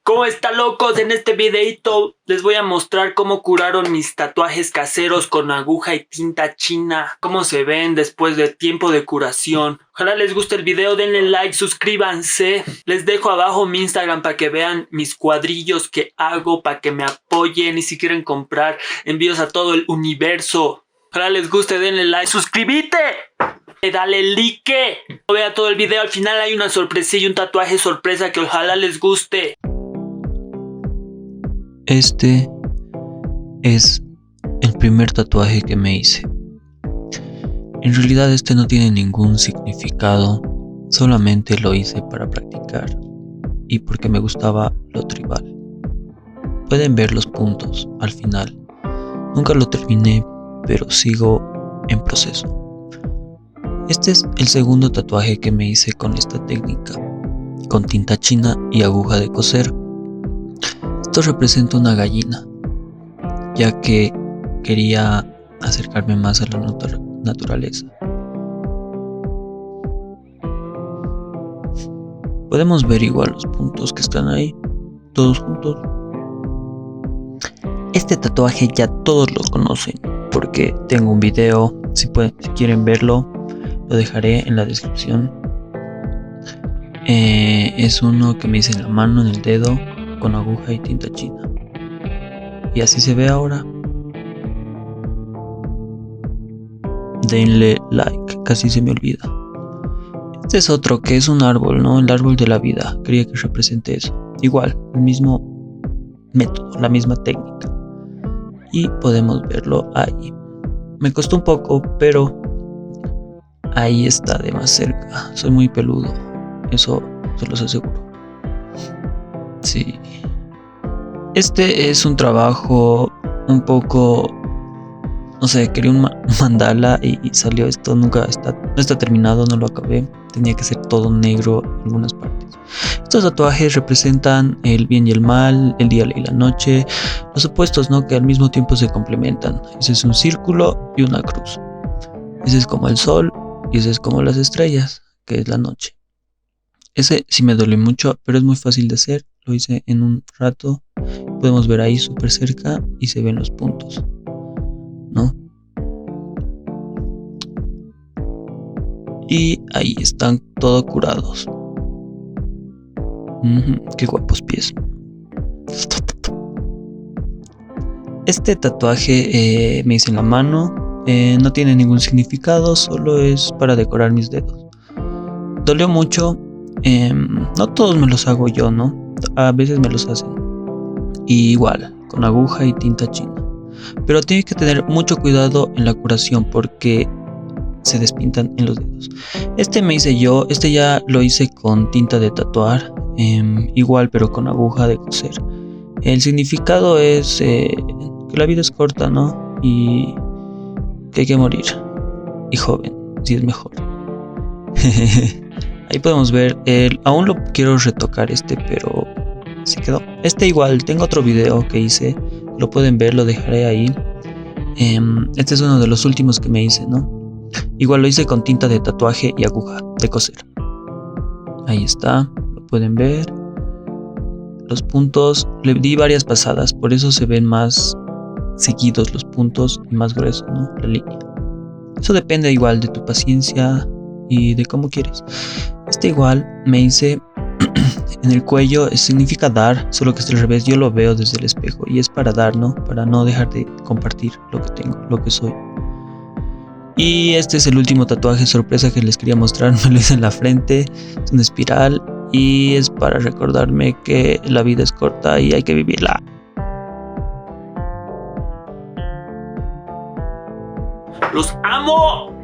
¿Cómo están, locos? En este videito les voy a mostrar cómo curaron mis tatuajes caseros con aguja y tinta china. Cómo se ven después de tiempo de curación. Ojalá les guste el video, denle like, suscríbanse. Les dejo abajo mi Instagram para que vean mis cuadrillos que hago, para que me apoyen y si quieren comprar envíos a todo el universo. Ojalá les guste, denle like, suscríbete. Dale like. Vea todo el video, al final hay una sorpresilla, un tatuaje sorpresa que ojalá les guste. Este es el primer tatuaje que me hice. En realidad este no tiene ningún significado, solamente lo hice para practicar y porque me gustaba lo tribal. Pueden ver los puntos al final. Nunca lo terminé, pero sigo en proceso. Este es el segundo tatuaje que me hice con esta técnica, con tinta china y aguja de coser. Esto representa una gallina, ya que quería acercarme más a la naturaleza. Podemos ver igual los puntos que están ahí, todos juntos. Este tatuaje ya todos lo conocen, porque tengo un video, si quieren verlo, lo dejaré en la descripción. Es uno que me hice en la mano, en el dedo, con aguja y tinta china. Y así se ve ahora. Denle like, casi se me olvida. Este es otro que es un árbol, ¿no? El árbol de la vida. Quería que represente eso. Igual, el mismo método, la misma técnica. Y podemos verlo ahí. Me costó un poco, pero ahí está de más cerca. Soy muy peludo, eso se los aseguro. Sí. Este es un trabajo un poco, no sé, quería un mandala y salió esto, no está terminado, no lo acabé. Tenía que ser todo negro en algunas partes. Estos tatuajes representan el bien y el mal, el día y la noche, los opuestos, ¿no? Que al mismo tiempo se complementan. Ese es un círculo y una cruz. Ese es como el sol y ese es como las estrellas, que es la noche. Ese sí me duele mucho, pero es muy fácil de hacer. Lo hice en un rato. Podemos ver ahí súper cerca y se ven los puntos, ¿no? Y ahí están todos curados. Qué guapos pies. Este tatuaje me hice en la mano. No tiene ningún significado, solo es para decorar mis dedos. Dolió mucho. No todos me los hago yo, ¿no? A veces me los hacen. Y igual, con aguja y tinta china. Pero tiene que tener mucho cuidado en la curación porque se despintan en los dedos. Este me hice yo, este ya lo hice con tinta de tatuar. Igual, pero con aguja de coser. El significado es que la vida es corta, ¿no? Y que hay que morir. Y joven, si es mejor. Ahí podemos ver, aún lo quiero retocar pero se quedó. Este igual, tengo otro video que hice, lo pueden ver, lo dejaré ahí. Este es uno de los últimos que me hice, ¿no? Igual lo hice con tinta de tatuaje y aguja de coser. Ahí está, lo pueden ver. Los puntos, le di varias pasadas, por eso se ven más seguidos los puntos y más grueso, ¿no? La línea. Eso depende igual de tu paciencia y de cómo quieres. Este igual me hice en el cuello, significa dar, solo que está al revés. Yo lo veo desde el espejo y es para dar, ¿no? Para no dejar de compartir lo que tengo, lo que soy. Y este es el último tatuaje sorpresa que les quería mostrar. Me lo hice en la frente, es una espiral y es para recordarme que la vida es corta y hay que vivirla. ¡Los amo!